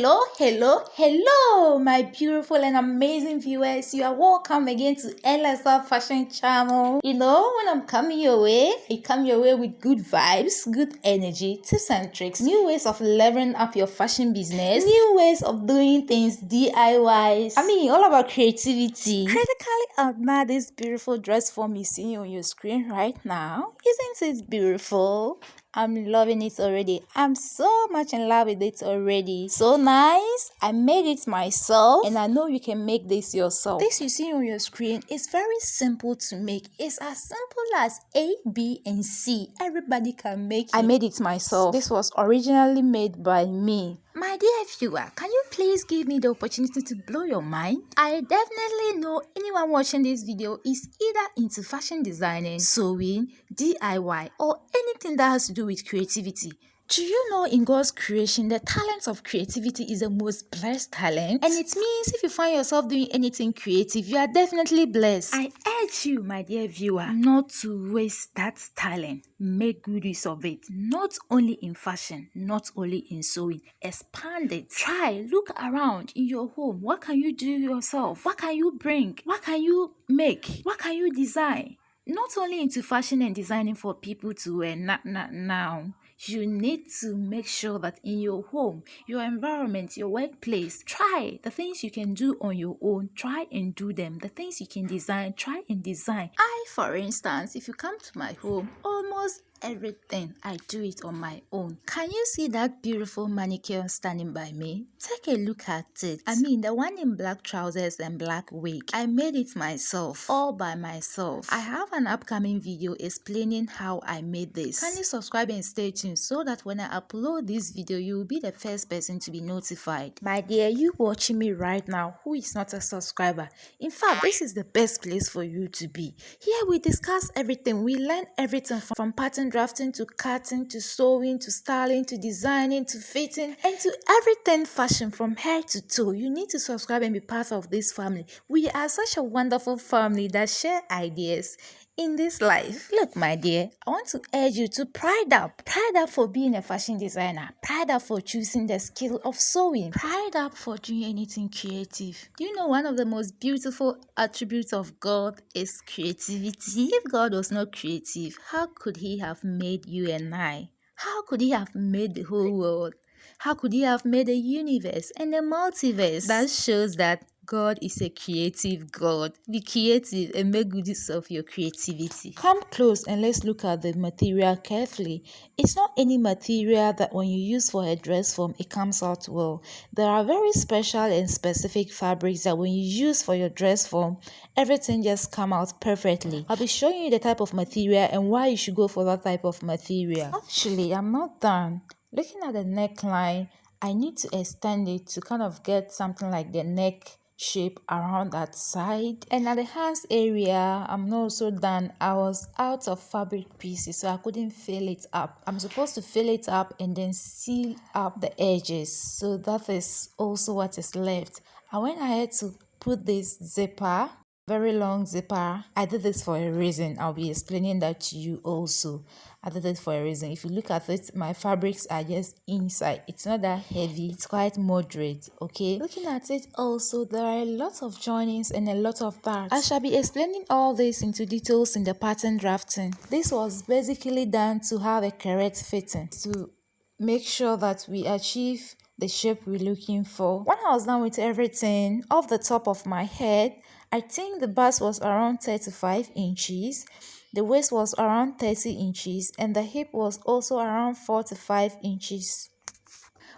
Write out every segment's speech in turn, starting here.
Hello, my beautiful and amazing viewers. You are welcome again to LSR Fashion Channel. You know, when I'm coming your way, I come your way with good vibes, good energy, tips and tricks, new ways of leveling up your fashion business, new ways of doing things DIYs. I mean, all about creativity. Critically admire this beautiful dress form you see on your screen right now. Isn't it beautiful? I'm loving it already. I'm so much in love with it already. So nice. I made it myself and I know you can make this yourself. This you see on your screen is very simple to make. It's as simple as A, B and C. Everybody can make it. I made it myself. This was originally made by me. My dear viewer, can you please give me the opportunity to blow your mind? I definitely know anyone watching this video is either into fashion designing, sewing, DIY, or anything that has to do with creativity. Do you know in God's creation, the talent of creativity is the most blessed talent? And it means if you find yourself doing anything creative, you are definitely blessed. I urge you, my dear viewer, not to waste that talent. Make good use of it. Not only in fashion, not only in sewing. Expand it. Try, look around in your home. What can you do yourself? What can you bring? What can you make? What can you design? Not only into fashion and designing for people to wear now. You need to make sure that in your home, your environment, your workplace, try the things you can do on your own. Try and do them. The things you can design, try and design. For instance, if you come to my home, almost everything I do it on my own. Can you see that beautiful manicure standing by me? Take a look at it. I mean, the one in black trousers and black wig. I made it myself, all by myself. I have an upcoming video explaining how I made this. Can you subscribe and stay tuned so that when I upload this video, you will be the first person to be notified. My dear, you watching me right now who is not a subscriber. In fact, this is the best place for you to be. Here we discuss everything. We learn everything from pattern drafting to cutting to sewing to styling to designing to fitting and to everything fashion from head to toe. You need to subscribe and be part of this family. We are such a wonderful family that share ideas in this life. Look, my dear, I want to urge you to pride up. Pride up for being a fashion designer. Pride up for choosing the skill of sewing. Pride up for doing anything creative. Do you know one of the most beautiful attributes of God is creativity? If God was not creative, how could he have made you and I? How could he have made the whole world? How could he have made a universe and a multiverse? That shows that God is a creative God. Be creative and make good use of your creativity. Come close and let's look at the material carefully. It's not any material that when you use for a dress form, it comes out well. There are very special and specific fabrics that when you use for your dress form, everything just come out perfectly. I'll be showing you the type of material and why you should go for that type of material. Actually, I'm not done. Looking at the neckline, I need to extend it to kind of get something like the neck shape around that side. And at the hands area, I'm not so done. I was out of fabric pieces, so I couldn't fill it up. I'm supposed to fill it up and then seal up the edges. So that is also what is left. I went ahead to put this zipper, very long zipper. I did this for a reason. I'll be explaining that to you also. I did it for a reason. If you look at it, my fabrics are just inside. It's not that heavy. It's quite moderate, okay? Looking at it also, there are a lot of joinings and a lot of parts. I shall be explaining all this into details in the pattern drafting. This was basically done to have a correct fitting, to make sure that we achieve the shape we're looking for. When I was done with everything, off the top of my head, I think the bust was around 35 inches, the waist was around 30 inches, and the hip was also around 45 inches.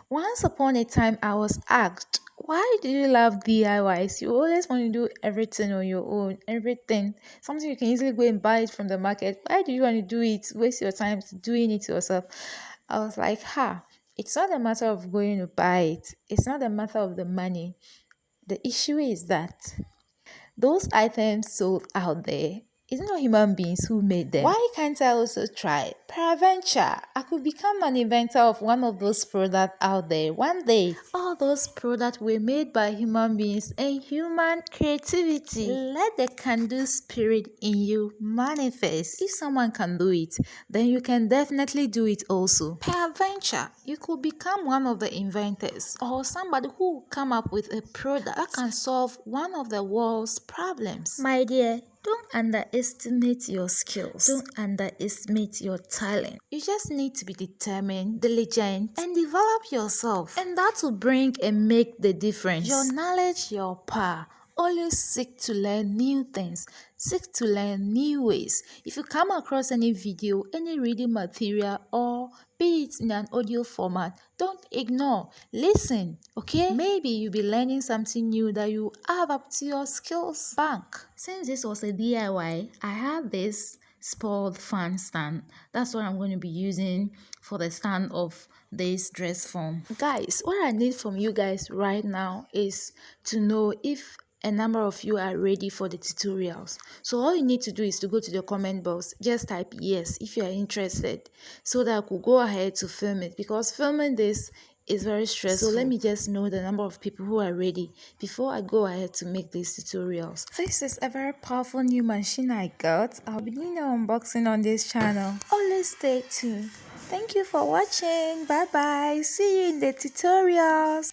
Once upon a time, I was asked, why do you love DIYs? You always want to do everything on your own, everything. Something you can easily go and buy it from the market. Why do you want to do it? Waste your time doing it yourself. I was like, it's not a matter of going to buy it. It's not a matter of the money. The issue is that those items sold out there, It's not human beings who made them. Why can't I also try? Peradventure, I could become an inventor of one of those products out there one day. All those products were made by human beings and human creativity. Let the can-do spirit in you manifest. If someone can do it, then you can definitely do it also. Peradventure, you could become one of the inventors or somebody who will come up with a product that can solve one of the world's problems. My dear, don't underestimate your skills. Don't underestimate your talent. You just need to be determined, diligent, and develop yourself. And that will bring and make the difference. Your knowledge, your power. Always seek to learn new things. Seek to learn new ways. If you come across any video, any reading material, or be it in an audio format, don't ignore. Listen, okay? Maybe you'll be learning something new that you add up to your skills bank. Since this was a DIY, I have this spoiled fan stand. That's what I'm going to be using for the stand of this dress form. Guys, what I need from you guys right now is to know if a number of you are ready for the tutorials. So all you need to do is to go to the comment box, just type yes if you are interested, so that I could go ahead to film it, because filming this is very stressful. So let me just know the number of people who are ready before I go ahead to make these tutorials. This is a very powerful new machine I got. I'll be doing an unboxing on this channel. Always stay tuned. Thank you for watching. Bye bye. See you in the tutorials.